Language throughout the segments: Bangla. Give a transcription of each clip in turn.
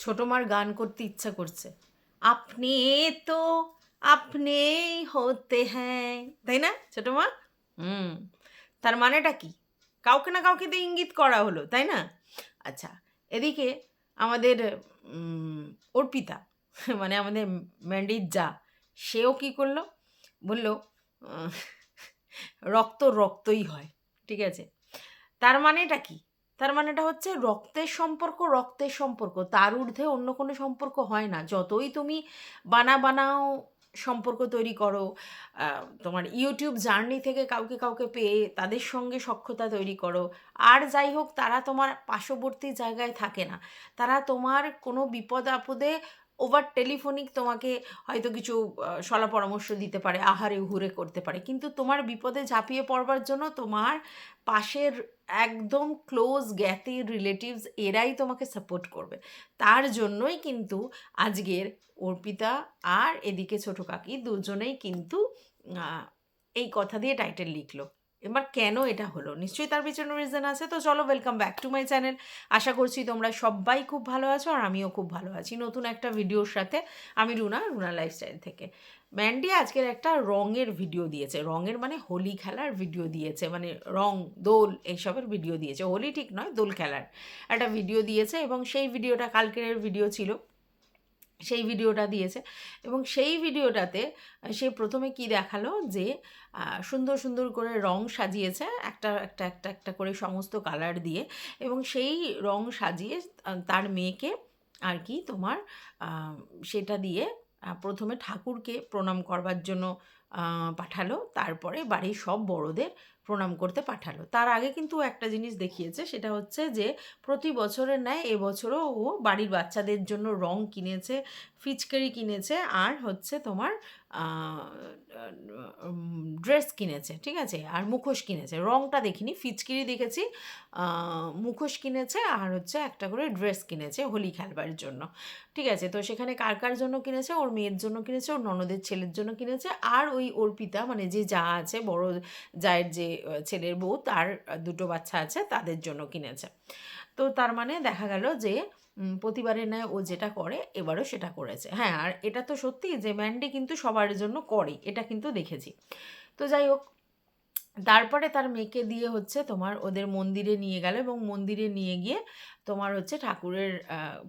ছোটো মার গান করতে ইচ্ছা করছে। আপনি তো আপনেই হতে হ্যাঁ, তাই না ছোটো মা? হুম। তার মানেটা কি? কাউকে না কাউকে তো ইঙ্গিত করা হলো, তাই না? আচ্ছা, এদিকে আমাদের উম অর্পিতা মানে আমাদের ম্যান্ডির যা, সেও কি করলো? বলল, আহ, রক্ত রক্তই হয়। ঠিক আছে? তার মানেটা কি? তার মানেটা হচ্ছে রক্তের সম্পর্ক রক্তের সম্পর্ক। তার ঊর্ধ্বে অন্য কোনো সম্পর্ক হয় না। যতই তুমি বানাও সম্পর্ক তৈরি করো, তোমার YouTube জার্নি থেকে কাউকে কাউকে পেয়ে তাদের সঙ্গে সখ্যতা তৈরি করো। আর যাই হোক, তারা তোমার পার্শ্ববর্তী জায়গায় থাকে না। তারা তোমার কোনো বিপদ-আপদে ওভার টেলিফোনিক তোমাকে হয়তো কিছু শলা পরামর্শ দিতে পারে, আহারে উহুরে করতে পারে। কিন্তু তোমার বিপদে ঝাঁপিয়ে পড়বার জন্য তোমার পাশের একদম ক্লোজ জ্ঞাতি রিলেটিভস এরাই তোমাকে সাপোর্ট করবে। তার জন্যই কিন্তু আজকের অর্পিতা আর এদিকে ছোটো কাকি দুজনেই কিন্তু আহ, এই কথা দিয়ে টাইটেল লিখলো। এবার কেন এটা হলো? নিশ্চয়ই তার পিছনে রিজন আছে। তো চলো, welcome back to my channel. আশা করছি তোমরা সবাই খুব ভালো আছো আর আমিও খুব ভালো আছি নতুন একটা ভিডিওর সাথে। আমি রুনা লাইফস্টাইল থেকে। ম্যান্ডি আজকের একটা রঙের ভিডিও দিয়েছে। রঙের মানে হোলি খেলার ভিডিও দিয়েছে, মানে রং, দোল এইসবের ভিডিও দিয়েছে। হোলি ঠিক নয়, দোল খেলার একটা ভিডিও দিয়েছে এবং সেই ভিডিওটা কালকের ভিডিও ছিল। সেই ভিডিওটা দিয়েছে এবং সেই ভিডিওটাতে সে প্রথমে কি দেখালো যে সুন্দর সুন্দর করে রং সাজিয়েছে একটা একটা একটা একটা করে সমস্ত কালার দিয়ে, এবং সেই রং সাজিয়ে তার মেয়েকে আর কি তোমার সেটা দিয়ে প্রথমে ঠাকুরকে প্রণাম করবার জন্য পাঠালো, তারপরে বাড়ির সব বড়দের প্রণাম করতে পাঠালো। তার আগে কিন্তু একটা জিনিস দেখিয়েছে, সেটা হচ্ছে যে প্রতি বছরের ন্যায় এবছরও ও বাড়ির বাচ্চাদের জন্য রং কিনেছে, ফিচকারি কিনেছে, আর হচ্ছে তোমার ড্রেস কিনেছে। ঠিক আছে? আর মুখোশ কিনেছে। রংটা দেখিনি, ফিচকারি দেখেছি, মুখোশ কিনেছে, আর হচ্ছে একটা করে ড্রেস কিনেছে হোলি খেলবার জন্য। ঠিক আছে? তো সেখানে কার কার জন্য কিনেছে? ওর মেয়ের জন্য কিনেছে, ওর ননদের ছেলের জন্য কিনেছে, আর ওই অর্পিতা মানে যে যা আছে, বড় জায়ের যে ছেলের বউ, তার দুটো বাচ্চা আছে, তাদের জন্য কিনেছে। তো তার মানে দেখা গেল যে প্রতিবারের ন্যায় ও যেটা করে এবারও সেটা করেছে। হ্যাঁ, আর এটা তো সত্যি যে ম্যান্ডি কিন্তু সবার জন্য করে, এটা কিন্তু দেখেছি। তো যাই হোক, তারপরে তার মেয়েকে দিয়ে হচ্ছে তোমার ওদের মন্দিরে নিয়ে গেল এবং মন্দিরে নিয়ে গিয়ে তোমার হচ্ছে ঠাকুরের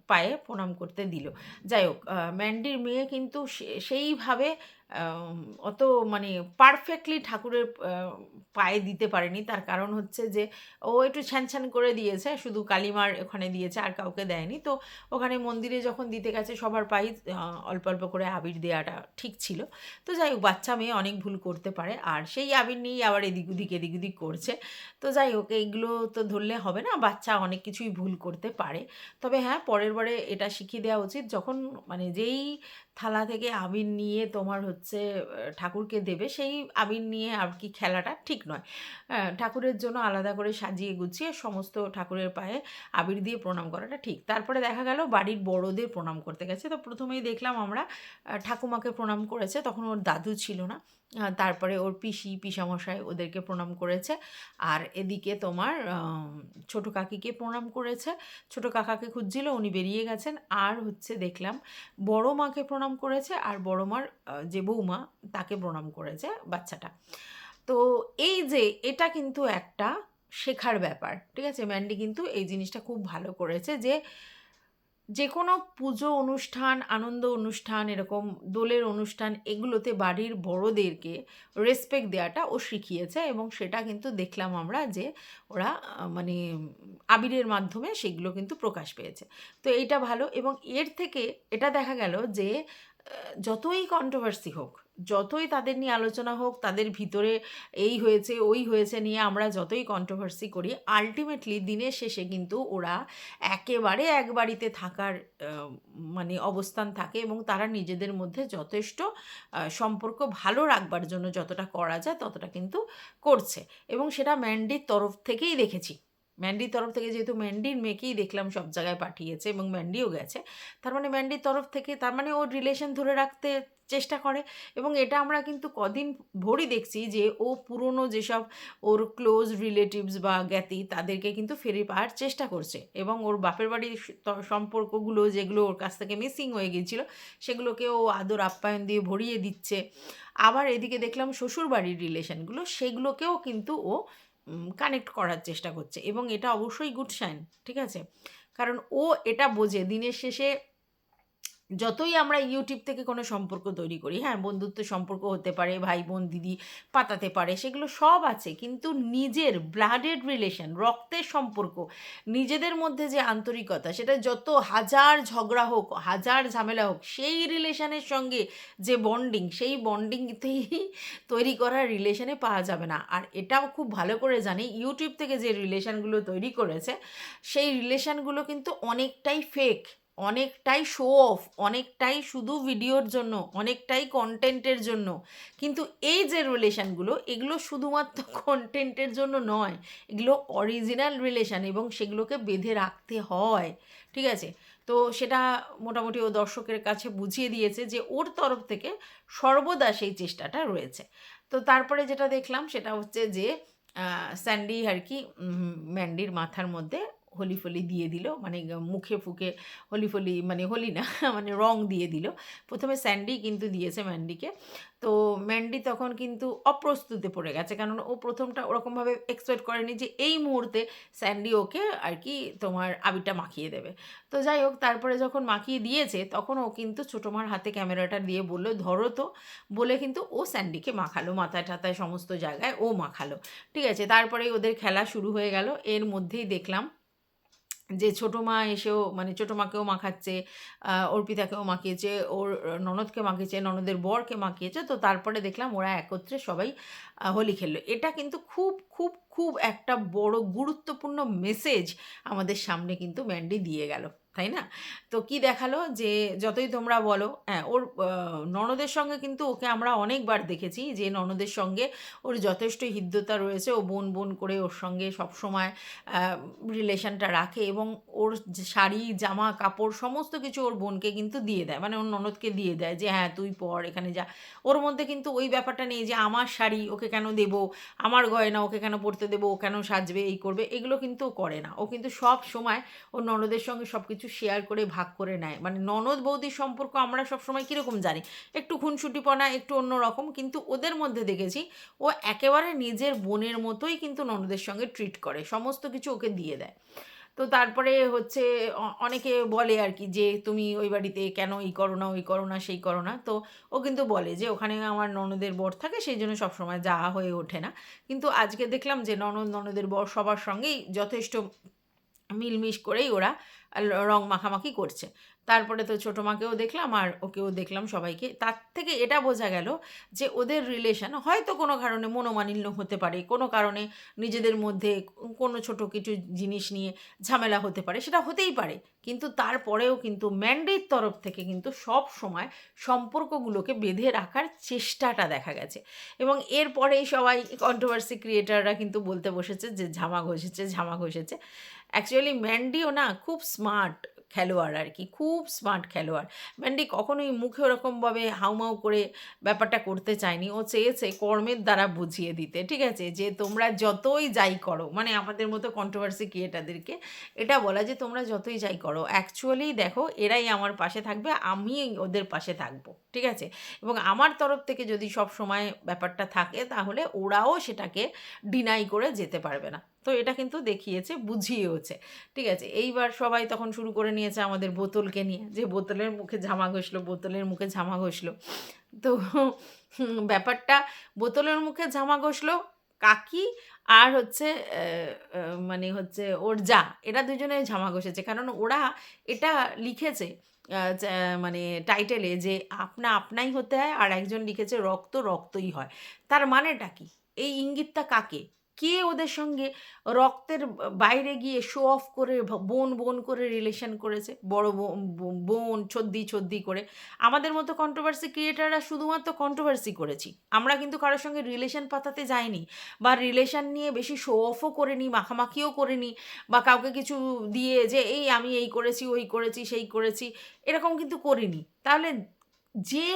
পায়ে প্রণাম করতে দিল। যাই হোক, ম্যান্ডির মেয়ে কিন্তু সেইভাবে অত মানে পারফেক্টলি ঠাকুরের পায়ে দিতে পারেনি। তার কারণ হচ্ছে যে ও একটু ছ্যান করে দিয়েছে, শুধু কালিমার ওখানে দিয়েছে, আর কাউকে দেয়নি। তো ওখানে মন্দিরে যখন দিতে গেছে সবার পায়ে অল্প অল্প করে আবির দেওয়াটা ঠিক ছিল। তো যাই হোক, বাচ্চা মেয়ে অনেক ভুল করতে পারে, আর সেই আবির নিয়েই আবার এদিক ওদিক করছে। তো যাই হোক, এইগুলো তো ধরলে হবে না, বাচ্চা অনেক কিছুই ভুল করতে পারে। তবে হ্যাঁ, পরের বারে এটা শিখিয়ে দেওয়া উচিত, যখন মানে যেই থালা থেকে আবির নিয়ে তোমার হচ্ছে ঠাকুরকে দেবে, সেই আবির নিয়ে আর কি খেলাটা ঠিক নয়। ঠাকুরের জন্য আলাদা করে সাজিয়ে গুছিয়ে সমস্ত ঠাকুরের পায়ে আবির দিয়ে প্রণাম করাটা ঠিক। তারপরে দেখা গেল বাড়ির বড়দের প্রণাম করতে গেছে। তো প্রথমেই দেখলাম আমরা ঠাকুমাকে প্রণাম করেছে, তখন ওর দাদু ছিল না। তারপরে ওর পিসামশাই ওদেরকে প্রণাম করেছে। আর এদিকে তোমার ছোটো কাকিকে প্রণাম করেছে। ছোটো কাকাকে খুঁজছিল, উনি বেরিয়ে গেছেন। আর হচ্ছে দেখলাম বড় মাকে প্রণাম করেছে, আর বড় মার যে বৌমা, তাকে প্রণাম করেছে বাচ্চাটা। তো এই যে এটা কিন্তু একটা শেখার ব্যাপার। ঠিক আছে? ম্যান্ডি কিন্তু এই জিনিসটা খুব ভালো করেছে যে যে কোনো পুজো অনুষ্ঠান, আনন্দ অনুষ্ঠান, এরকম দোলের অনুষ্ঠান, এগুলোতে বাড়ির বড়দেরকে রেসপেক্ট দেওয়াটা ও শিখিয়েছে, এবং সেটা কিন্তু দেখলাম আমরা যে ওরা মানে আবিরের মাধ্যমে সেগুলো কিন্তু প্রকাশ পেয়েছে। তো এইটা ভালো, এবং এর থেকে এটা দেখা গেল যে যতই কন্ট্রোভার্সি হোক, যতই তাদের নিয়ে আলোচনা হোক, তাদের ভিতরে এই হয়েছে ওই হয়েছে নিয়ে আমরা যতই কন্ট্রোভার্সি করি, আলটিমেটলি দিনের শেষে কিন্তু ওরা একেবারে এক বাড়িতে থাকার মানে অবস্থান থাকে, এবং তারা নিজেদের মধ্যে যথেষ্ট সম্পর্ক ভালো রাখবার জন্য যতটা করা যায় ততটা কিন্তু করছে, এবং সেটা ম্যান্ডির তরফ থেকেই দেখেছি। ম্যান্ডির তরফ থেকে, যেহেতু ম্যান্ডির মেয়েকেই দেখলাম সব জায়গায় পাঠিয়েছে এবং ম্যান্ডিও গেছে, তার মানে ম্যান্ডির তরফ থেকে তার মানে ওর রিলেশন ধরে রাখতে চেষ্টা করে। এবং এটা আমরা কিন্তু কদিন ভরই দেখছি যে ও পুরনো যেসব ওর ক্লোজ রিলেটিভস বা জ্ঞাতি তাদেরকে কিন্তু ফিরে পাওয়ার চেষ্টা করছে, এবং ওর বাপের বাড়ির সম্পর্কগুলো যেগুলো ওর কাছ থেকে মিসিং হয়ে গিয়েছিল সেগুলোকে ও আদর আপ্যায়ন দিয়ে ভরিয়ে দিচ্ছে। আবার এদিকে দেখলাম শ্বশুর বাড়ির রিলেশনগুলো, সেগুলোকেও কিন্তু ও কানেক্ট করার চেষ্টা করছে, এবং এটা অবশ্যই গুড সাইন, ঠিক আছে? কারণ ও এটা বোঝে দিনের শেষে যতই আমরা ইউটিউব থেকে কোনো সম্পর্ক তৈরি করি, হ্যাঁ বন্ধুত্ব সম্পর্ক হতে পারে, ভাই বোন দিদি পাতাতে পারে, সেগুলো সব আছে, কিন্তু নিজের ব্লাডেড রিলেশন, রক্তের সম্পর্ক, নিজেদের মধ্যে যে আন্তরিকতা, সেটা যত হাজার ঝগড়া হোক, হাজার ঝামেলা হোক, সেই রিলেশনের সঙ্গে যে বন্ডিং, সেই বন্ডিংতেই তৈরি করা রিলেশনে পাওয়া যাবে না। আর এটাও খুব ভালো করে জানি ইউটিউব থেকে যে রিলেশনগুলো তৈরি করেছে, সেই রিলেশনগুলো কিন্তু অনেকটাই ফেক, অনেকটাই শো অফ, অনেকটাই শুধু ভিডিওর জন্য, অনেকটাই কন্টেন্টের জন্য। কিন্তু এই যে রিলেশানগুলো, এগুলো শুধুমাত্র কন্টেন্টের জন্য নয়, এগুলো অরিজিনাল রিলেশান, এবং সেগুলোকে বেঁধে রাখতে হয়, ঠিক আছে? তো সেটা মোটামুটি ও দর্শকের কাছে বুঝিয়ে দিয়েছে যে ওর তরফ থেকে সর্বদা সেই চেষ্টাটা রয়েছে। তো তারপরে যেটা দেখলাম সেটা হচ্ছে যে স্যান্ডি আর কি ম্যান্ডির মাথার মধ্যে হোলি ফলি দিয়ে দিল, মানে মুখে ফুঁকে হোলি ফলি, মানে হোলি না মানে রং দিয়ে দিল। প্রথমে স্যান্ডি কিন্তু দিয়েছে ম্যান্ডিকে। তো ম্যান্ডি তখন কিন্তু অপ্রস্তুতে পড়ে গেছে, কারণ ও প্রথমটা ওরকমভাবে এক্সপেক্ট করেনি যে এই মুহূর্তে স্যান্ডি ওকে আর কি তোমার আবিরটা মাখিয়ে দেবে। তো যাই হোক, তারপরে যখন মাখিয়ে দিয়েছে তখন ও কিন্তু ছোটো মার হাতে ক্যামেরাটা দিয়ে বললো ধরো তো, বলে কিন্তু ও স্যান্ডিকে মাখালো, মাথায় টাথায় সমস্ত জায়গায় ও মাখালো, ঠিক আছে? তারপরে ওদের খেলা শুরু হয়ে গেল। এর মধ্যেই দেখলাম যে ছোটো মা এসেও, মানে ছোটো মাকেও মাখাচ্ছে, অর্পিতাকেও মাখিয়েছে, ওর ননদকে মাখিয়েছে, ননদের বরকে মাখিয়েছে। তো তারপরে দেখলাম ওরা একত্রে সবাই হোলি খেললো। এটা কিন্তু খুব খুব খুব একটা বড় গুরুত্বপূর্ণ মেসেজ আমাদের সামনে কিন্তু ম্যান্ডি দিয়ে গেল, তাই না? তো কি দেখালো যে যতই তোমরা বলো, হ্যাঁ ওর ননদের সঙ্গে কিন্তু ওকে আমরা অনেকবার দেখেছি যে ননদের সঙ্গে ওর যথেষ্ট হৃদ্যতা রয়েছে, ও বোন বোন করে ওর সঙ্গে সবসময় রিলেশনটা রাখে, এবং ওর যে শাড়ি জামা কাপড় সমস্ত কিছু ওর বোনকে কিন্তু দিয়ে দেয়, মানে ওর ননদকে দিয়ে দেয় যে হ্যাঁ তুই পর, এখানে যা। ওর মধ্যে কিন্তু ওই ব্যাপারটা নেই যে আমার শাড়ি ওকে কেন দেবো, আমার গয়না ওকে কেন পরতে দেবো, ও কেন সাজবে, এই করবে, এগুলো কিন্তু ও করে না। ও কিন্তু সব সময় ওর ননদের সঙ্গে সব কিছু শেয়ার করে ভাগ করে নেয়। মানে ননদ বৌদির সম্পর্ক আমরা সবসময় কীরকম জানি, একটু খুনসুটিপনা, একটু অন্যরকম, কিন্তু ওদের মধ্যে দেখেছি ও একেবারে নিজের বোনের মতোই কিন্তু ননদের সঙ্গে ট্রিট করে, সমস্ত কিছু ওকে দিয়ে দেয়। তো তারপরে হচ্ছে অনেকে বলে আর কি যে তুমি ওই বাড়িতে কেন এই করো না, ওই করো না, সেই করো না। তো ও কিন্তু বলে যে ওখানে আমার ননদের বর থাকে, সেই জন্য সবসময় যাওয়া হয়ে ওঠে না। কিন্তু আজকে দেখলাম যে ননদের বর সবার সঙ্গেই যথেষ্ট মিলমিশ করেই ওরা রং মাখামাখি করছে। তারপরে তো ছোটো মাকেও দেখলাম আর ওকেও দেখলাম সবাইকে। তার থেকে এটা বোঝা গেল যে ওদের রিলেশন হয়তো কোনো কারণে মনোমালিন্য হতে পারে, কোনো কারণে নিজেদের মধ্যে কোনো ছোটো কিছু জিনিস নিয়ে ঝামেলা হতে পারে, সেটা হতেই পারে। কিন্তু তারপরেও কিন্তু ম্যান্ডির তরফ থেকে কিন্তু সব সময় সম্পর্কগুলোকে বেঁধে রাখার চেষ্টাটা দেখা গেছে। এবং এরপরেই সবাই কন্ট্রোভার্সি ক্রিয়েটাররা কিন্তু বলতে বসেছে যে ঝামা ঘষেছে, ঝামা ঘষেছে। অ্যাকচুয়ালি ম্যান্ডিও না খুব স্মার্ট খেলোয়াড় আর কি, খুব স্মার্ট খেলোয়াড়। ম্যান্ডি কখনোই মুখে ওরকমভাবে হাউমাউ করে ব্যাপারটা করতে চায়নি। ও চেয়েছে কর্মের দ্বারা বুঝিয়ে দিতে, ঠিক আছে? যে তোমরা যতই যাই করো, মানে আমাদের মতো কন্ট্রোভার্সি ক্রিয়েটারদেরকে এটা বলা যে তোমরা যতই যাই করো, অ্যাকচুয়ালি দেখো এরাই আমার পাশে থাকবে, আমি ওদের পাশে থাকবো, ঠিক আছে? এবং আমার তরফ থেকে যদি সব সময় ব্যাপারটা থাকে তাহলে ওরাও সেটাকে ডিনাই করে যেতে পারবে না। তো এটা কিন্তু দেখিয়েছে, বুঝিয়েওছে, ঠিক আছে? এইবার সবাই তখন শুরু করে নিয়েছে আমাদের বোতলকে নিয়ে, যে বোতলের মুখে ঝামা ঘষলো, বোতলের মুখে ঝামা ঘষলো। তো ব্যাপারটা বোতলের মুখে ঝামা ঘষলো কাকি আর হচ্ছে মানে হচ্ছে ওর যা, এরা দুজনে ঝামা ঘষেছে, কারণ ওরা এটা লিখেছে মানে টাইটেলে যে আপনা আপনাই হতে হয়, আর একজন লিখেছে রক্ত রক্তই হয়। তার মানেটা কি? এই ইঙ্গিতটা কাকে? কে ওদের সঙ্গে রক্তের বাইরে গিয়ে শো অফ করে বোন বোন করে রিলেশন করেছে, বড় বোন ছদ্দি ছদ্দি করে? আমাদের মতো কন্ট্রোভার্সি ক্রিয়েটাররা শুধুমাত্র কন্ট্রোভার্সি করেছি, আমরা কিন্তু কারোর সঙ্গে রিলেশন পাতাতে যাইনি, বা রিলেশন নিয়ে বেশি শো অফও করিনি, মাখামাখিও করিনি, বা কাউকে কিছু দিয়ে যে এই আমি এই করেছি ওই করেছি সেই করেছি এরকম কিন্তু করিনি। তাহলে যে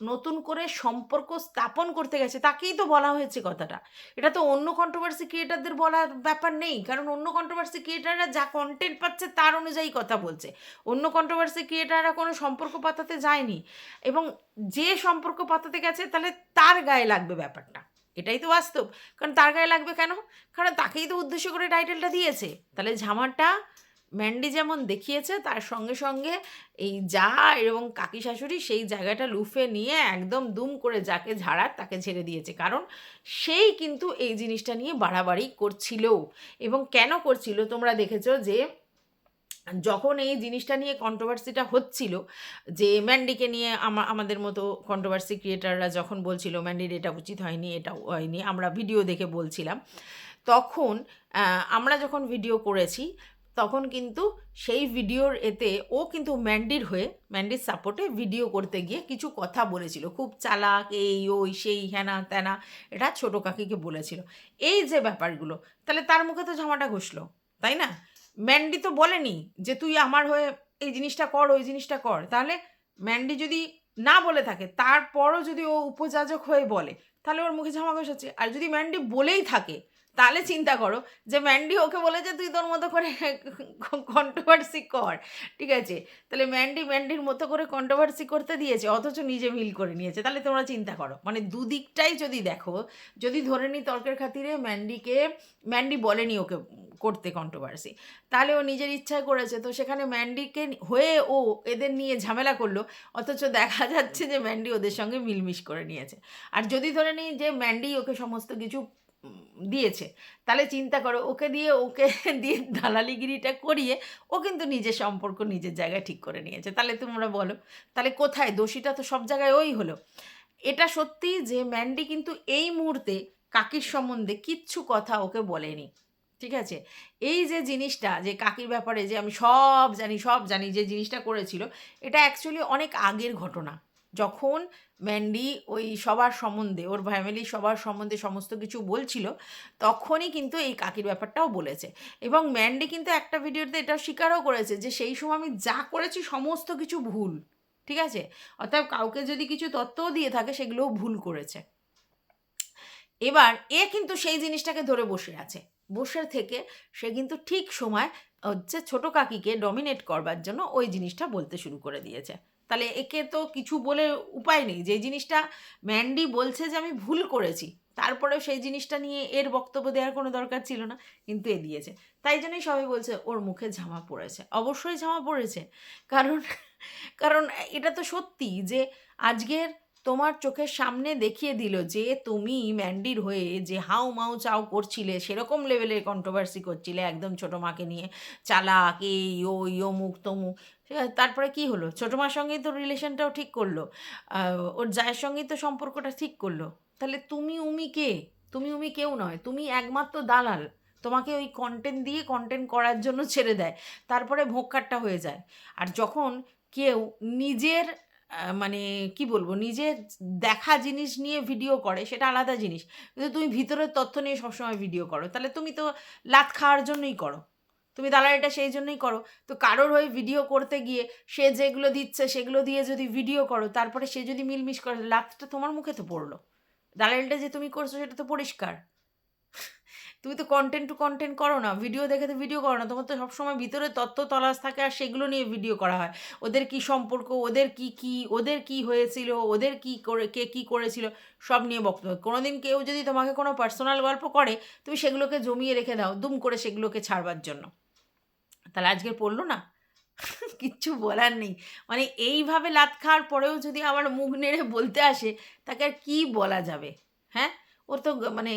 নতুন করে সম্পর্ক স্থাপন করতে গেছে তাকেই তো বলা হয়েছে কথাটা। এটা তো অন্য কন্ট্রোভার্সি ক্রিয়েটারদের বলার ব্যাপার নেই, কারণ অন্য কন্ট্রোভার্সি ক্রিয়েটাররা যা কন্টেন্ট পাচ্ছে তার অনুযায়ী কথা বলছে। অন্য কন্ট্রোভার্সি ক্রিয়েটাররা কোনো সম্পর্ক পাতাতে যায়নি, এবং যে সম্পর্ক পাতাতে গেছে তাহলে তার গায়ে লাগবে ব্যাপারটা, এটাই তো বাস্তব। কারণ তার গায়ে লাগবে কেন? কারণ তাকেই তো উদ্দেশ্য করে টাইটেলটা দিয়েছে। তাহলে ঝামাটা ম্যান্ডি যেমন দেখিয়েছে, তার সঙ্গে সঙ্গে এই যা এবং কাকি শাশুড়ি সেই জায়গাটা লুফে নিয়ে একদম দুম করে যাকে ঝাড়ার তাকে ঝেড়ে দিয়েছে। কারণ সেই কিন্তু এই জিনিসটা নিয়ে বাড়াবাড়ি করছিল। এবং কেন করছিল তোমরা দেখেছো যে যখন এই জিনিসটা নিয়ে কন্ট্রোভার্সিটা হচ্ছিল, যে ম্যান্ডিকে নিয়ে আমাদের মতো কন্ট্রোভার্সি ক্রিয়েটাররা যখন বলছিল ম্যান্ডির এটা উচিত হয়নি এটা হয়নি, আমরা ভিডিও দেখে বলছিলাম, তখন আমরা যখন ভিডিও করেছি তখন কিন্তু সেই ভিডিওর এতে ও কিন্তু ম্যান্ডির হয়ে ম্যান্ডির সাপোর্টে ভিডিও করতে গিয়ে কিছু কথা বলেছিল, খুব চালাক এই ওই সেই হ্যানা ত্যানা, এটা ছোটো কাকিকে বলেছিল। এই যে ব্যাপারগুলো, তাহলে তার মুখে তো ঝামাটা ঘষলো, তাই না? ম্যান্ডি তো বলেনি যে তুই আমার হয়ে এই জিনিসটা কর ওই জিনিসটা কর। তাহলে ম্যান্ডি যদি না বলে থাকে, তারপরও যদি ও উপযাজক হয়ে বলে, তাহলে ওর মুখে ঝামা ঘষাচ্ছে। আর যদি ম্যান্ডি বলেই থাকে, তাহলে চিন্তা করো যে ম্যান্ডি ওকে বলেছে তুই তোর মতো করে কন্ট্রোভার্সি কর, ঠিক আছে? তাহলে ম্যান্ডির মতো করে কন্ট্রোভার্সি করতে দিয়েছে, অথচ নিজে মিল করে নিয়েছে। তাহলে তোমরা চিন্তা করো, মানে দুদিকটাই যদি দেখো, যদি ধরে নিই তর্কের খাতিরে ম্যান্ডি বলেনি ওকে করতে কন্ট্রোভার্সি, তাহলে ও নিজের ইচ্ছায় করেছে, তো সেখানে ম্যান্ডিকে হয়ে ও এদের নিয়ে ঝামেলা করলো, অথচ দেখা যাচ্ছে যে ম্যান্ডি ওদের সঙ্গে মিলমিশ করে নিয়েছে। আর যদি ধরে নিই যে ম্যান্ডি ওকে সমস্ত কিছু দিয়েছে, তাহলে চিন্তা করো ওকে দিয়ে দালালিগিরিটা করিয়ে ও কিন্তু নিজের সম্পর্ক নিজের জায়গায় ঠিক করে নিয়েছে। তাহলে তোমরা বলো, তাহলে কোথায় দোষীটা? তো সব জায়গায় ওই হলো। এটা সত্যি যে ম্যান্ডি কিন্তু এই মুহূর্তে কাকির সম্বন্ধে কিচ্ছু কথা ওকে বলেনি, ঠিক আছে? এই যে জিনিসটা, যে কাকির ব্যাপারে যে আমি সব জানি যে জিনিসটা করেছিল, এটা অ্যাকচুয়ালি অনেক আগের ঘটনা। যখন ম্যান্ডি ওই সবার সম্বন্ধে, ওর ফ্যামিলি সবার সম্বন্ধে সমস্ত কিছু বলছিল, তখনই কিন্তু এই কাকির ব্যাপারটাও বলেছে। এবং ম্যান্ডি কিন্তু একটা ভিডিওতে এটা স্বীকারও করেছে যে সেই সময় আমি যা করেছি সমস্ত কিছু ভুল, ঠিক আছে? অর্থাৎ কাউকে যদি কিছু তথ্যও দিয়ে থাকে সেগুলোও ভুল করেছে। এবার এ কিন্তু সেই জিনিসটাকে ধরে বসে আছে, বসে থেকে সে কিন্তু ঠিক সময় হচ্ছে ছোটো কাকিকে ডমিনেট করবার জন্য ওই জিনিসটা বলতে শুরু করে দিয়েছে। তাহলে একে তো কিছু বলে উপায় নেই, যে জিনিসটা ম্যান্ডি বলছে যে আমি ভুল করেছি, তারপরেও সেই জিনিসটা নিয়ে এর বক্তব্য দেওয়ার কোনো দরকার ছিল না, কিন্তু এ দিয়েছে। তাই জন্যই সবাই বলছে ওর মুখে ঝামা পড়েছে। অবশ্যই ঝামা পড়েছে, কারণ কারণ এটা তো সত্যি যে আজকের তোমার চোখের সামনে দেখিয়ে দিল যে তুমি ম্যান্ডির হয়ে যে হাউ মাউ চাও করছিলে, সেরকম লেভেলের কন্ট্রোভার্সি করছিলে একদম ছোটো মাকে নিয়ে, চালাক এই ওই অমুক তমুক। ঠিক আছে, তারপরে কী হলো? ছোটো মার সঙ্গেই তো রিলেশনটাও ঠিক করলো, ওর জায়ের সঙ্গেই তো সম্পর্কটা ঠিক করলো। তাহলে তুমি উমি কেউ নয়, তুমি একমাত্র দালাল। তোমাকে ওই কন্টেন্ট দিয়ে কন্টেন্ট করার জন্য ছেড়ে দেয়, তারপরে ভোক্কারটা হয়ে যায়। আর যখন কেউ নিজের মানে কি বলবো, নিজের দেখা জিনিস নিয়ে ভিডিও করে সেটা আলাদা জিনিস, কিন্তু তুমি ভিতরের তথ্য নিয়ে সবসময় ভিডিও করো, তাহলে তুমি তো লাত খাওয়ার জন্যই করো, তুমি দালালিটা সেই জন্যই করো। তো কারোর হয়ে ভিডিও করতে গিয়ে সে যেগুলো দিচ্ছে সেগুলো দিয়ে যদি ভিডিও করো, তারপরে সে যদি মিলমিশ করে, লাতটা তোমার মুখে তো পড়লো। দালালিটা যে তুমি করছো সেটা তো পরিষ্কার। তুমি তো কন্টেন্ট টু কন্টেন্ট করো না, ভিডিও দেখে তো ভিডিও করো না, তোমার তো সবসময় ভিতরে তথ্য তলাশ থাকে আর সেগুলো নিয়ে ভিডিও করা হয়। ওদের কি সম্পর্ক, ওদের কি হয়েছিল, ওদের কি করে, কে কী করেছিল, সব নিয়ে বক্তব্য। কোনোদিন কেউ যদি তোমাকে কোনো পার্সোনাল গল্প করে, তুমি সেগুলোকে জমিয়ে রেখে দাও দুম করে সেগুলোকে ছাড়বার জন্য। তাহলে আজকে পড়লো না? কিচ্ছু বলার নেই। মানে এইভাবে লাত খাওয়ার পরেও যদি আবার মুখ নেড়ে বলতে আসে, তাকে আর কী বলা যাবে? হ্যাঁ, ওর তো মানে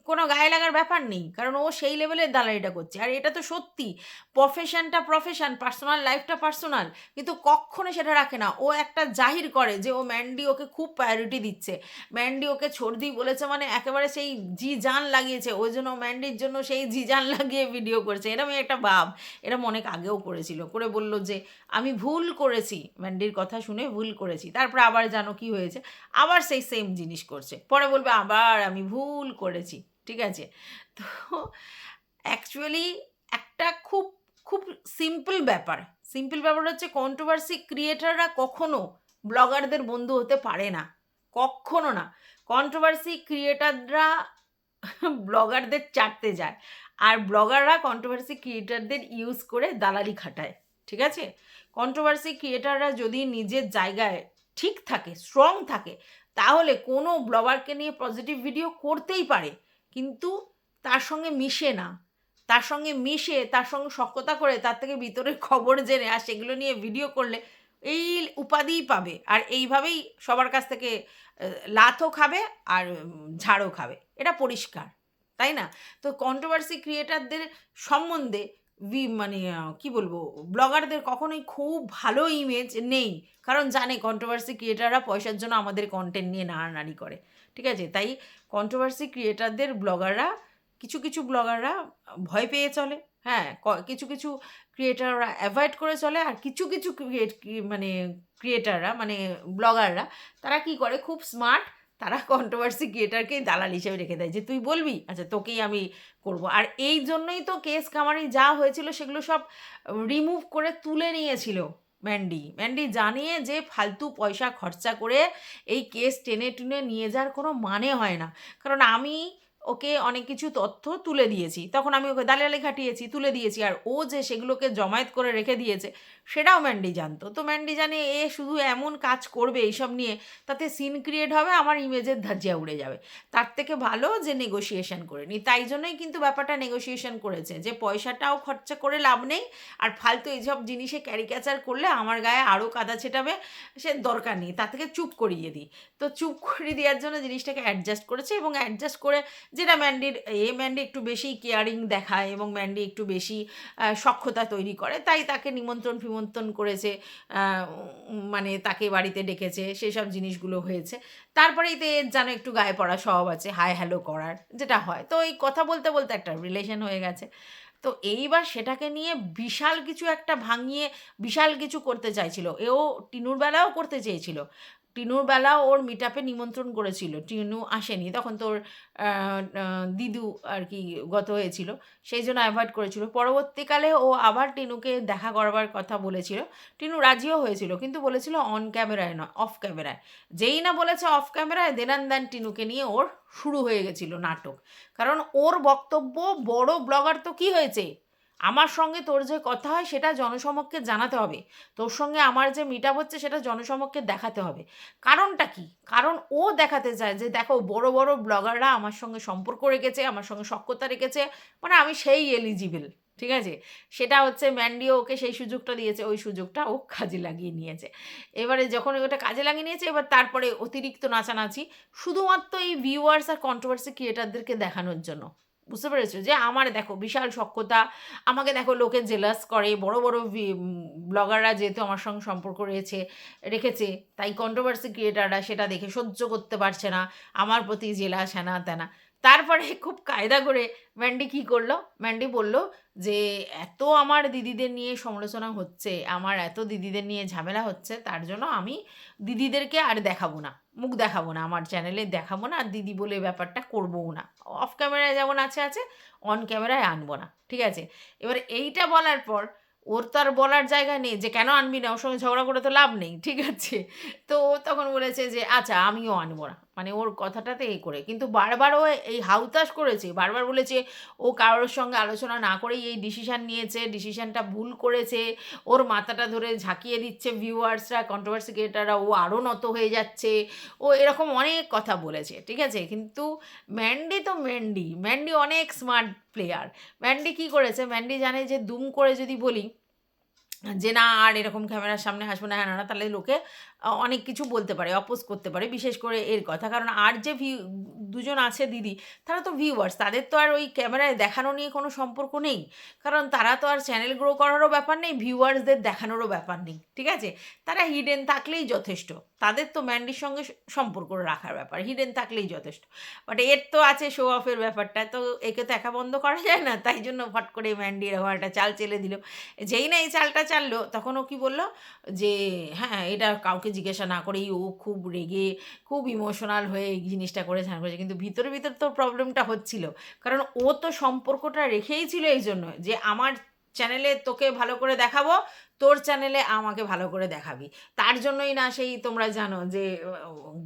কোনো গায়ে লাগার ব্যাপার নেই, কারণ ও সেই লেভেলের দালালিটা করছে। আর এটা তো সত্যি, প্রফেশনটা প্রফেশন, পার্সোনাল লাইফটা পার্সোনাল, কিন্তু কক্ষনো সেটা রাখে না। ও একটা জাহির করে যে ও ম্যান্ডি ওকে খুব প্রায়োরিটি দিচ্ছে, ম্যান্ডি ওকে ছর্দি বলেছে মানে একেবারে সেই জি জান লাগিয়েছে, ওই জন্য ম্যান্ডির জন্য সেই জি জান লাগিয়ে ভিডিও করছে। এরকম একটা ভাব এরকম অনেক আগেও করেছিল, করে বলল যে আমি ভুল করেছি, ম্যান্ডির কথা শুনে ভুল করেছি, তারপরে আবার জানো কি হয়েছে, আবার সেই সেম জিনিস করছে, পরে বলবে আবার আমি ভুল করেছি। ঠিক আছে, তো অ্যাকচুয়ালি একটা খুব খুব সিম্পল ব্যাপার, সিম্পল ব্যাপার হচ্ছে কন্ট্রোভার্সি ক্রিয়েটাররা কখনো ব্লগারদের বন্ধু হতে পারে না, কখনো না। কন্ট্রোভার্সি ক্রিয়েটাররা ব্লগারদের চাটতে যায়, আর ব্লগাররা কন্ট্রোভার্সি ক্রিয়েটারদের ইউজ করে দালালি খাটায়। ঠিক আছে, কন্ট্রোভার্সি ক্রিয়েটাররা যদি নিজের জায়গায় ঠিক থাকে, স্ট্রং থাকে, তাহলে কোনো ব্লগারকে নিয়ে পজিটিভ ভিডিও করতেই পারে, কিন্তু তার সঙ্গে মিশে না, তার সঙ্গে মিশে তার সঙ্গে সখ্যতা করে তার থেকে ভিতরের খবর জেনে আর সেগুলো নিয়ে ভিডিও করলে এই উপাধিই পাবে, আর এইভাবেই সবার কাছ থেকে লাথও খাবে আর ঝাড়ও খাবে, এটা পরিষ্কার, তাই না? তো কন্ট্রোভার্সি ক্রিয়েটারদের সম্বন্ধে মানে কি বলবো, ব্লগারদের কখনোই খুব ভালো ইমেজ নেই, কারণ জানে কন্ট্রোভার্সি ক্রিয়েটাররা পয়সার জন্য আমাদের কন্টেন্ট নিয়ে নাড়ানাড়ি করে। ঠিক আছে, তাই কন্ট্রোভার্সি ক্রিয়েটারদের ব্লগাররা, কিছু কিছু ব্লগাররা ভয় পেয়ে চলে, হ্যাঁ, কিছু কিছু ক্রিয়েটাররা অ্যাভয়েড করে চলে, আর কিছু কিছু মানে ক্রিয়েটাররা মানে ব্লগাররা তারা কি করে, খুব স্মার্ট, তারা কন্ট্রোভার্সি ক্রিয়েটারকেই দালাল হিসেবে রেখে দেয়, যে তুই বলবি আচ্ছা তোকেই আমি করব। আর এই জন্যই তো কেস কামারি যা হয়েছিল সেগুলো সব রিমুভ করে তুলে নিয়েছিল ম্যান্ডি। ম্যান্ডি জানিয়ে যে ফালতু পয়সা খরচা করে এই কেস টেনে টুনে নিয়ে যাওয়ার কোনো মানে হয় না, কারণ আমি ওকে অনেক কিছু তথ্য তুলে দিয়েছি, তখন আমি ওকে দালালি খাটিয়েছি, তুলে দিয়েছি, আর ও যে সেগুলোকে জমায়েত করে রেখে দিয়েছে সেটাও ম্যান্ডি জানতো। তো ম্যান্ডি জানে এ শুধু এমন কাজ করবে এইসব নিয়ে, তাতে সিন ক্রিয়েট হবে, আমার ইমেজের ধাজ্জিয়া উড়ে যাবে, তার থেকে ভালো যে নেগোসিয়েশন করে নিই। তাই জন্যই কিন্তু ব্যাপারটা নেগোসিয়েশন করেছে, যে পয়সাটাও খরচা করে লাভ নেই, আর ফালতু এইসব জিনিসে ক্যারিকেচার করলে আমার গায়ে আরও কাদা ছেটাবে, সে দরকার নেই, তার থেকে চুপ করিয়ে দিই। তো চুপ করিয়ে দেওয়ার জন্য জিনিসটাকে অ্যাডজাস্ট করেছে, এবং অ্যাডজাস্ট করে যেটা ম্যান্ডির ম্যান্ডি একটু বেশি কেয়ারিং দেখায় এবং ম্যান্ডি একটু বেশি সখ্যতা তৈরি করে, তাই তাকে নিমন্ত্রণ ফিমন্ত্রণ করেছে, মানে তাকে বাড়িতে ডেকেছে, সেসব জিনিসগুলো হয়েছে। তারপরেই তো এর যেন একটু গায়ে পড়া স্বভাব আছে, হাই হ্যালো করার যেটা হয়, তো এই কথা বলতে বলতে একটা রিলেশন হয়ে গেছে। তো এইবার সেটাকে নিয়ে বিশাল কিছু একটা ভাঙিয়ে বিশাল কিছু করতে চাইছিল, এও টিনুর বেলাও করতে চেয়েছিল, টিনুর বেলাও ওর মিট আপে নিমন্ত্রণ করেছিল, টিনু আসেনি, তখন তোর দিদু আর কি গত হয়েছিল, সেই জন্য অ্যাভয়েড করেছিল। পরবর্তীকালে ও আবার টিনুকে দেখা করবার কথা বলেছিল, টিনু রাজিও হয়েছিল, কিন্তু বলেছিল অন ক্যামেরায় নয়, অফ ক্যামেরায়। যেই না বলেছে অফ ক্যামেরায়, দেন টিনুকে নিয়ে ওর শুরু হয়ে গেছিল নাটক, কারণ ওর বক্তব্য বড় ব্লগার তো কি হয়েছে, আমার সঙ্গে তোর যে কথা হয় সেটা জনসমক্ষে জানাতে হবে, তোর সঙ্গে আমার যে মিট আপ হচ্ছে সেটা জনসমক্ষে দেখাতে হবে। কারণটা কি? কারণ ও দেখাতে চায় যে দেখো বড় বড় ব্লগাররা আমার সঙ্গে সম্পর্ক রেখেছে, আমার সঙ্গে সখ্যতা রেখেছে, মানে আমি সেই এলিজিবল। ঠিক আছে, সেটা হচ্ছে ম্যান্ডিও ওকে সেই সুযোগটা দিয়েছে, ওই সুযোগটা ও কাজে লাগিয়ে নিয়েছে। এবারে যখন ওটা কাজে লাগিয়ে নিয়েছে, এবার তারপরে অতিরিক্ত নাচানাচি শুধুমাত্র এই ভিউয়ার্স আর কন্ট্রোভার্সি ক্রিয়েটারদেরকে দেখানোর জন্য। বুঝতে পেরেছো যে আমার দেখো বিশাল সখ্যতা, আমাকে দেখো লোকে জেলাস করে, বড় বড় ব্লগাররা যেহেতু আমার সঙ্গে সম্পর্ক রেখেছে, তাই কন্ট্রোভার্সি ক্রিয়েটাররা সেটা দেখে সহ্য করতে পারছে না, আমার প্রতি জেলাস হ্যানা ত্যানা। তারপরে খুব কায়দা করে ম্যান্ডি কী করলো, ম্যান্ডি বলল যে এত আমার দিদিদের নিয়ে সমালোচনা হচ্ছে, আমার এত দিদিদের নিয়ে ঝামেলা হচ্ছে, তার জন্য আমি দিদিদেরকে আর দেখাবো না, মুখ দেখাবো না, আমার চ্যানেলে দেখাবো না, আর দিদি বলে ব্যাপারটা করবোও না, অফ ক্যামেরায় যেমন আছে অন ক্যামেরায় আনবো না। ঠিক আছে, এবার এইটা বলার পর ওর তো আর বলার জায়গা নেই যে কেন আনবি না, ওর সঙ্গে ঝগড়া করে তো লাভ নেই। ঠিক আছে, তো ও তখন বলেছে যে আচ্ছা আমিও আনবো না, মানে ওর কথাটাতে এই করে, কিন্তু বারবার ও এই হাউতাশ করেছে, বারবার বলেছে ও কারোর সঙ্গে আলোচনা না করেই এই ডিসিশান নিয়েছে, ডিসিশানটা ভুল করেছে, ওর মাথাটা ধরে ঝাঁকিয়ে দিচ্ছে ভিউয়ার্সরা, কন্ট্রোভার্সি ক্রিয়েটাররা, ও আরও নত হয়ে যাচ্ছে, ও এরকম অনেক কথা বলেছে। ঠিক আছে, কিন্তু ম্যান্ডি তো ম্যান্ডি অনেক স্মার্ট প্লেয়ার। ম্যান্ডি কী করেছে, ম্যান্ডি জানে যে দুম করে যদি বলি যে না আর এরকম ক্যামেরার সামনে হাসবো না, হ্যাঁ না, তাহলে লোকে অনেক কিছু বলতে পারে, অপোজ করতে পারে, বিশেষ করে এর কথা। কারণ আর যে দুজন আছে দিদি, তারা তো ভিউয়ার্স, তাদের তো আর ওই ক্যামেরায় দেখানো নিয়ে কোনো সম্পর্ক নেই। কারণ তারা তো আর চ্যানেল গ্রো করারও ব্যাপার নেই, ভিউয়ার্সদের দেখানোরও ব্যাপার নেই, ঠিক আছে? তারা হিডেন থাকলেই যথেষ্ট। তাদের তো ম্যান্ডির সঙ্গে সম্পর্ক রাখার ব্যাপার, হিডেন থাকলেই যথেষ্ট। বাট এর তো আছে শো অফের ব্যাপারটা, তো একে তো একা বন্ধ করা যায় না, তাই জন্য ফট করে ম্যান্ডি এরকম একটা চাল চেলে দিল। যেই না এই চালটা চাললো, তখন ও কী বললো যে হ্যাঁ এটা কাউকে জিজ্ঞাসা না করেই ও খুব রেগে, খুব ইমোশনাল হয়ে এই জিনিসটা করে ঝাড় করেছে। কিন্তু ভিতরে ভিতরে তো প্রবলেমটা হচ্ছিল, কারণ ও তো সম্পর্কটা রেখেই ছিল এই জন্য যে আমার চ্যানেলে তোকে ভালো করে দেখাবো, তোর চ্যানেলে আমাকে ভালো করে দেখাবি। তার জন্যই না সেই তোমরা জানো যে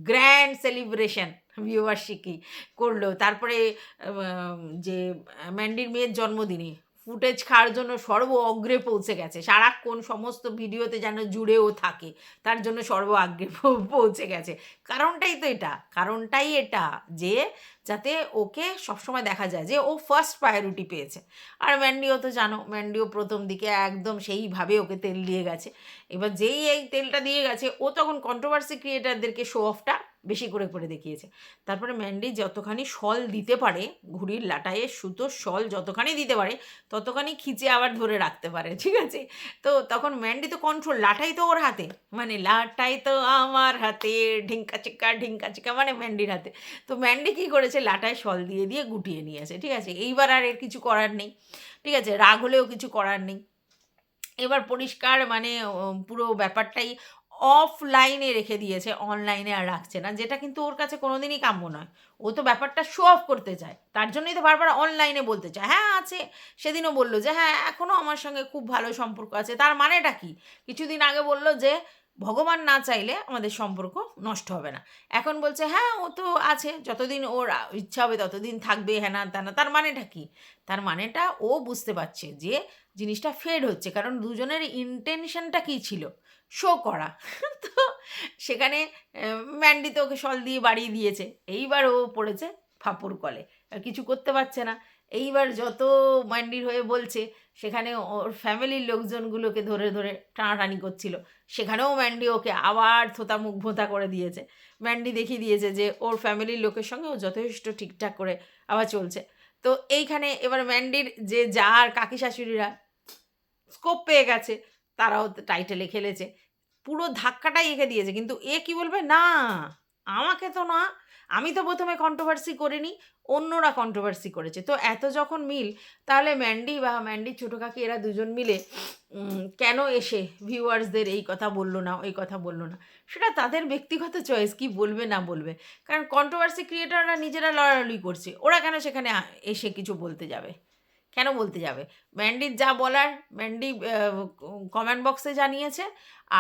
গ্র্যান্ড সেলিব্রেশন ভিউয়ারশিপই করলো। তারপরে যে ম্যান্ডির মেয়ের জন্মদিনে ফুটেজ খাওয়ার জন্য সর্ব অগ্রে পৌঁছে গেছে, সারাক্ষণ সমস্ত ভিডিওতে যেন জুড়েও থাকে, তার জন্য সর্ব আগ্রে পৌঁছে গেছে। কারণটাই এটা যে যাতে ওকে সবসময় দেখা যায় যে ও ফার্স্ট প্রায়োরিটি পেয়েছে। আর ম্যান্ডিও তো জানো, ম্যান্ডিও প্রথম দিকে একদম সেইভাবে ওকে তেল দিয়ে গেছে। এবার যেই এই তেলটা দিয়ে গেছে, ও তখন কন্ট্রোভার্সি ক্রিয়েটারদেরকে শো অফটা বেশি করে করে দেখিয়েছে। তারপরে ম্যান্ডি যতখানি শল দিতে পারে, ঘুড়ির লাটাইয়ে সুতোর শল যতখানি দিতে পারে, ততখানি খিচে আবার ধরে রাখতে পারে, ঠিক আছে? তো তখন ম্যান্ডি তো কন্ট্রোল, লাটাই তো ওর হাতে, মানে লাটাই তো আমার হাতে, ঢিঙ্কা চিক্কা মানে ম্যান্ডির হাতে। তো ম্যান্ডি কী করেছে, লাটায় শল দিয়ে দিয়ে গুটিয়ে নিয়েছে, ঠিক আছে? এইবার আর এর কিছু করার নেই, ঠিক আছে? রাগ হলেও কিছু করার নেই। এবার পরিষ্কার মানে পুরো ব্যাপারটাই অফলাইনে রেখে দিয়েছে, অনলাইনে আর রাখছে না, যেটা কিন্তু ওর কাছে কোনোদিনই কাম্য নয়। ও তো ব্যাপারটা শো অফ করতে চায়, তার জন্যই তো বারবার অনলাইনে বলতে চায়। হ্যাঁ আছে, সেদিনও বললো যে হ্যাঁ এখনও আমার সঙ্গে খুব ভালো সম্পর্ক আছে। তার মানেটা কি? কিছুদিন আগে বললো যে ভগবান না চাইলে আমাদের সম্পর্ক নষ্ট হবে না। এখন বলছে হ্যাঁ ও তো আছে, যতদিন ওর ইচ্ছা হবে ততদিন থাকবে, হ্যাঁ না তা না। তার মানেটা কি? তার মানেটা ও বুঝতে পারছে যে জিনিসটা ফেড হচ্ছে, কারণ দুজনের ইন্টেনশনটা কী ছিল, শো করা। তো সেখানে ম্যান্ডি তো ওকে শল দিয়ে বাড়িয়ে দিয়েছে, এইবার ও পড়েছে ফাপড় কলে, আর কিছু করতে পারছে না। এইবার যত ম্যান্ডির হয়ে বলছে, সেখানে ওর ফ্যামিলির লোকজনগুলোকে ধরে ধরে টানাটানি করছিল, সেখানেও ম্যান্ডি ওকে আবার থোতা মুখ ভোঁতা করে দিয়েছে। ম্যান্ডি দেখিয়ে দিয়েছে যে ওর ফ্যামিলির লোকের সঙ্গে ও যথেষ্ট ঠিকঠাক করে আবার চলছে। তো এইখানে এবার ম্যান্ডির যে যার কাকি শাশুড়িরা স্কোপ পেয়ে গেছে, তারাও টাইটেলে খেলেছে, পুরো ধাক্কাটাই এঁকে দিয়েছে। কিন্তু এ কি বলবে, না আমাকে তো না, আমি তো প্রথমে কন্ট্রোভার্সি করিনি, অন্যরা কন্ট্রোভার্সি করেছে। তো এত যখন মিল, তাহলে ম্যান্ডি বা ম্যান্ডির ছোটো কাকি এরা দুজন মিলে কেন এসে ভিউয়ার্সদের এই কথা বললো না, ওই কথা বললো না, সেটা তাদের ব্যক্তিগত চয়েস, কি বলবে না বলবে। কারণ কন্ট্রোভার্সি ক্রিয়েটাররা নিজেরা লড়ালড়ি করছে, ওরা কেন সেখানে এসে কিছু বলতে যাবে? কেন বলতে যাবে? ম্যান্ডির যা বলার ম্যান্ডি কমেন্ট বক্সে জানিয়েছে,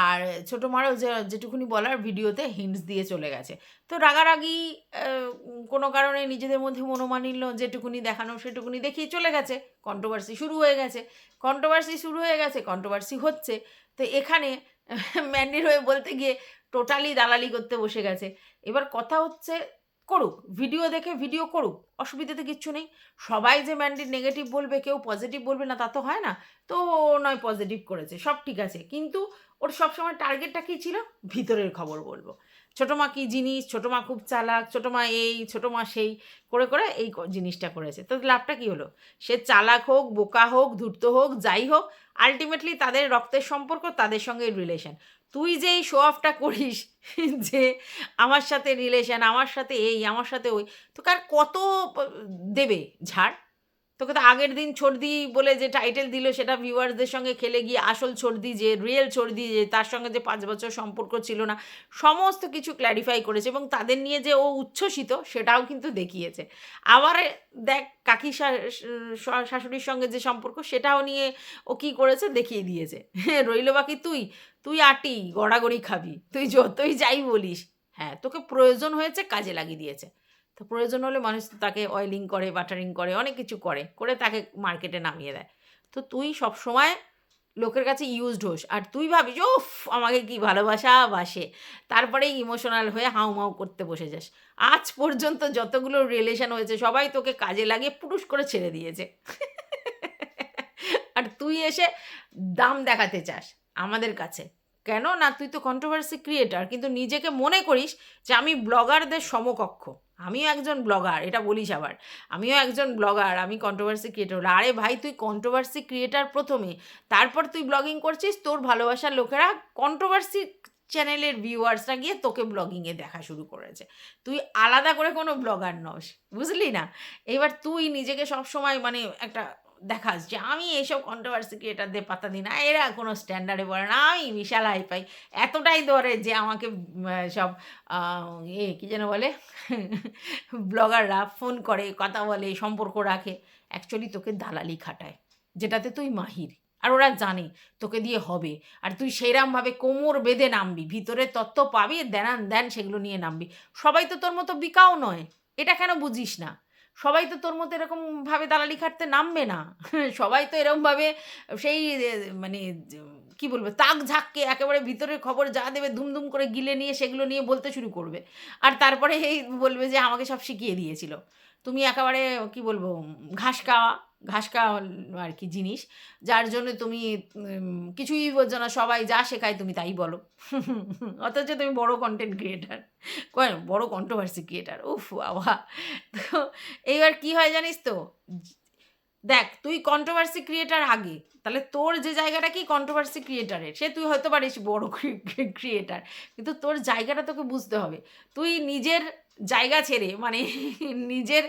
আর ছোটো মারও যেটুকুনি বলার ভিডিওতে হিন্টস দিয়ে চলে গেছে। তো রাগারাগি কোনো কারণে নিজেদের মধ্যে মনোমালিন্য যেটুকুনি দেখানো সেটুকুনি দেখিয়ে চলে গেছে, কন্ট্রোভার্সি শুরু হয়ে গেছে। কন্ট্রোভার্সি হচ্ছে। তো এখানে ম্যান্ডির হয়ে বলতে গিয়ে টোটালি দালালি করতে বসে গেছে। এবার কথা হচ্ছে, করুক, ভিডিও দেখে ভিডিও করুক, অসুবিধাতে কিচ্ছু নেই। সবাই যে ম্যান্ডির নেগেটিভ বলবে, কেউ পজিটিভ বলবে না, তা তো হয় না। তো ও নয় পজিটিভ করেছে, সব ঠিক আছে, কিন্তু ওর সবসময় টার্গেটটা কী ছিল? ভিতরের খবর বলবো, ছোটো মা কী জিনিস, ছোটো মা খুব চালাক, ছোটো মা এই, ছোটো মা সেই, করে করে এই জিনিসটা করেছে। তো লাভটা কী হলো? সে চালাক হোক, বোকা হোক, ধূর্ত হোক, যাই হোক, আলটিমেটলি তাদের রক্তের সম্পর্ক, তাদের সঙ্গে রিলেশন। তুই যে এই শো অফটা করিস যে আমার সাথে রিলেশন, আমার সাথে এই, আমার সাথে ওই, তোকে আর কত দেবে ঝাড়? তোকে তো আগের দিন ছর্দি বলে যে টাইটেল দিল, সেটা ভিউয়ার্সদের সঙ্গে খেলে গিয়ে আসল ছর্দি যে, রিয়েল ছর্দি যে, তার সঙ্গে যে 5 বছর সম্পর্ক ছিল না, সমস্ত কিছু ক্ল্যারিফাই করেছে, এবং তাদের নিয়ে যে ও উচ্ছ্বসিত সেটাও কিন্তু দেখিয়েছে। আবার দেখ কাকি শাশুড়ির সঙ্গে যে সম্পর্ক, সেটাও নিয়ে ও কী করেছে দেখিয়ে দিয়েছে। রইল বাকি তুই আটি গড়াগড়ি খাবি, তুই যতই যাই বলিস, হ্যাঁ তোকে প্রয়োজন হয়েছে, কাজে লাগিয়ে দিয়েছে। তো প্রয়োজন হলে মানুষ তাকে অয়েলিং করে, বাটারিং করে, অনেক কিছু করে তাকে মার্কেটে নামিয়ে দেয়। তো তুই সবসময় লোকের কাছে ইউজড হোস, আর তুই ভাবিস ওফ আমাকে কি বাসে, তারপরেই ইমোশনাল হয়ে হাউমাউ করতে বসে যাস। আজ পর্যন্ত যতগুলো রিলেশন হয়েছে, সবাই তোকে কাজে লাগিয়ে পুরুষ করে ছেড়ে দিয়েছে। আর তুই এসে দাম দেখাতে চাস আমাদের কাছে। কেন না, তুই তো কন্ট্রোভার্সি ক্রিয়েটার, কিন্তু নিজেকে মনে করিস যে আমি ব্লগারদের সমকক্ষ। আমিও একজন ব্লগার, এটা বলিস আবার আমিও একজন ব্লগার, আমি কন্ট্রোভার্সি ক্রিয়েটার। আরে ভাই, তুই কন্ট্রোভার্সি ক্রিয়েটার প্রথমে, তারপর তুই ব্লগিং করছিস। তোর ভালোবাসার লোকেরা কন্ট্রোভার্সি চ্যানেলের ভিউয়ার্সরা গিয়ে তোকে ব্লগিংয়ে দেখা শুরু করেছে। তুই আলাদা করে কোনো ব্লগার নস, বুঝলি না? এবার তুই নিজেকে সবসময় মানে একটা দেখাস যে আমি এইসব কন্ট্রোভার্সি ক্রিয়েটারদের পাত্তা দিই না, এরা কোনো স্ট্যান্ডার্ডে পড়ে না, আমি বিশাল হাই পাই। এতটাই ধরে যে আমাকে সব কী যেন বলে ব্লগাররা ফোন করে, কথা বলে, সম্পর্ক রাখে। অ্যাকচুয়ালি তোকে দালালি খাটায়, যেটাতে তুই মাহির। আর ওরা জানে তোকে দিয়ে হবে, আর তুই সেইরমভাবে কোমর বেঁধে নামবি, ভিতরে তত্ত্ব পাবি, দেন সেগুলো নিয়ে নামবি। সবাই তো তোর মতো বিকাও নয়, এটা কেন বুঝিস না? সবাই তো তোর মতো এরকমভাবে দালালি খাটতে নামবে না। সবাই তো এরকমভাবে সেই মানে কী বলবো, তাক ঝাঁককে একেবারে ভিতরের খবর যা দেবে ধুমধুম করে গিলে নিয়ে সেগুলো নিয়ে বলতে শুরু করবে। আর তারপরে এই বলবে যে আমাকে সব শিখিয়ে দিয়েছিল। তুমি একেবারে কী বলবো, ঘাস খাওয়া আর কি জিনিস, যার জন্য তুমি কিছুই বোঝো না, সবাই যা শেখায় তুমি তাই বলো। অথচ তুমি বড় কন্টেন্ট ক্রিয়েটার, বড় কন্ট্রোভার্সি ক্রিয়েটার। উফ বাবা! তো এইবার কি হয় জানিস তো? দেখ, তুই কন্ট্রোভার্সি ক্রিয়েটার আগে, তাহলে তোর যে জায়গাটা কি কন্ট্রোভার্সি ক্রিয়েটারের, সে তুই হয়তো পারিস বড় ক্রিয়েটার, কিন্তু তোর জায়গাটা তোকে বুঝতে হবে। তুই নিজের জায়গা ছেড়ে মানে নিজের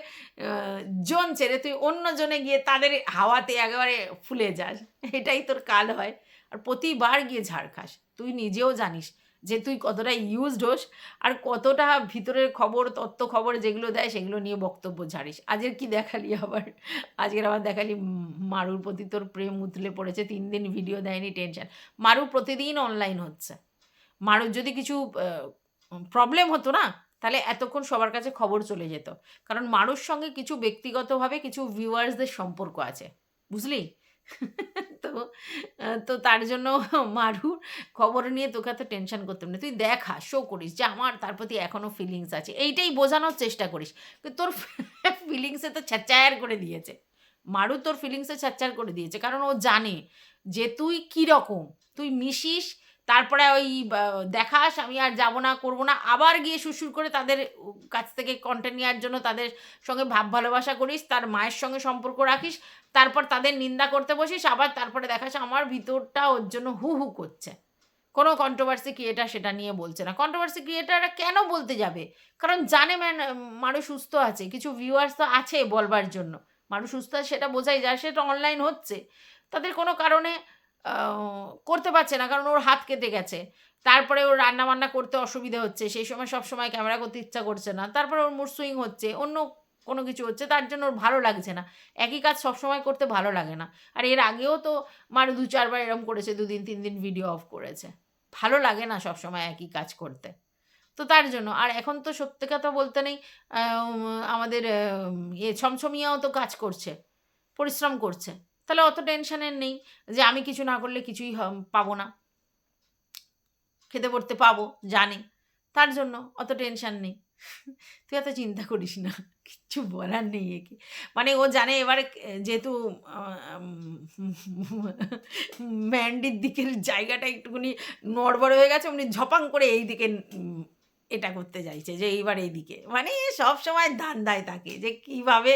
জোন ছেড়ে তুই অন্য জনে গিয়ে তাদের হাওয়াতে একেবারে ফুলে যাস, এটাই তোর কাল হয়। আর প্রতিবার গিয়ে ঝাড় খাস। তুই নিজেও জানিস যে তুই কতটা ইউজড হোস, আর কতটা ভিতরের খবর, তথ্য খবর যেগুলো দেয় সেগুলো নিয়ে বক্তব্য ঝাড়িস। আজকের কি দেখালি আবার? আজকের আবার দেখালি মারুর প্রতি তোর প্রেম উতলে পড়েছে, 3 দিন ভিডিও দেয়নি, টেনশন। মারু প্রতিদিন অনলাইন হচ্ছে। মারুর যদি কিছু প্রবলেম হতো না, তাহলে এতক্ষণ সবার কাছে খবর চলে যেত। কারণ মারুর সঙ্গে কিছু ব্যক্তিগতভাবে কিছু ভিউয়ার্সদের সম্পর্ক আছে, বুঝলি? তো তো তার জন্য মারুর খবর নিয়ে তোকে এত টেনশন করতে হবে না। তুই দেখা, শো করিস যে আমার তার প্রতি এখনও ফিলিংস আছে, এইটাই বোঝানোর চেষ্টা করিস। কিন্তু তোর ফিলিংসে তো ছ্যাঁচ্চার করে দিয়েছে। মারু তোর ফিলিংসে ছ্যাঁচ্চার করে দিয়েছে, কারণ ও জানে যে তুই কীরকম, তুই মিশিস, তারপরে ওই দেখাস আমি আর যাব না, করব না, আবার গিয়ে সুরসুর করে তাদের কাছ থেকে কন্টেন্ট নেওয়ার জন্য তাদের সঙ্গে ভাব ভালোবাসা করিস, তার মায়ের সঙ্গে সম্পর্ক রাখিস, তারপর তাদের নিন্দা করতে বসিস, আবার তারপরে দেখাস আমার ভিতরটা ওর জন্য হু হু করছে। কোনো কন্ট্রোভার্সি ক্রিয়েটার সেটা নিয়ে বলছে না। কন্ট্রোভার্সি ক্রিয়েটাররা কেন বলতে যাবে? কারণ জানে মানুষ সুস্থ আছে, কিছু ভিউয়ার্স তো আছে বলবার জন্য। মানুষ সুস্থ আছে সেটা বোঝাই যায়, সেটা অনলাইন হচ্ছে। তাদের কোনো কারণে করতে পারছে না, কারণ ওর হাত কেটে গেছে। তারপরে ওর রান্নাবান্না করতে অসুবিধা হচ্ছে, সেই সময় সবসময় ক্যামেরা করতে ইচ্ছা করছে না। তারপরে ওর মুড সুইং হচ্ছে, অন্য কোনো কিছু হচ্ছে, তার জন্য ওর ভালো লাগছে না। একই কাজ সবসময় করতে ভালো লাগে না। আর এর আগেও তো মারু ২-৪ বার এরকম করেছে, ২ দিন ৩ দিন ভিডিও অফ করেছে। ভালো লাগে না সবসময় একই কাজ করতে। তো তার জন্য। আর এখন তো সত্যি কথা বলতে নেই, আমাদের ছমছমিয়াও তো কাজ করছে, পরিশ্রম করছে। তাহলে অত টেনশনের নেই যে আমি কিছু না করলে কিছুই পাবো না, খেতে পড়তে পাবো, জানে। তার জন্য অত টেনশন নেই। তুই এত চিন্তা করিস না, কিচ্ছু বলার নেই একে। মানে ও জানে এবারে যেহেতু ম্যান্ডির দিকের জায়গাটা একটুখানি নড়বড় হয়ে গেছে, উনি ঝপাং করে এই দিকে এটা করতে চাইছে যে এইবার এইদিকে। মানে সবসময় ধান্দায় থাকে যে কীভাবে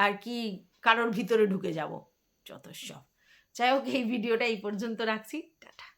আর কি কারোর ভিতরে ঢুকে যাব, যত সব। যাই হোক, এই ভিডিওটা এই পর্যন্ত রাখছি। টাটা।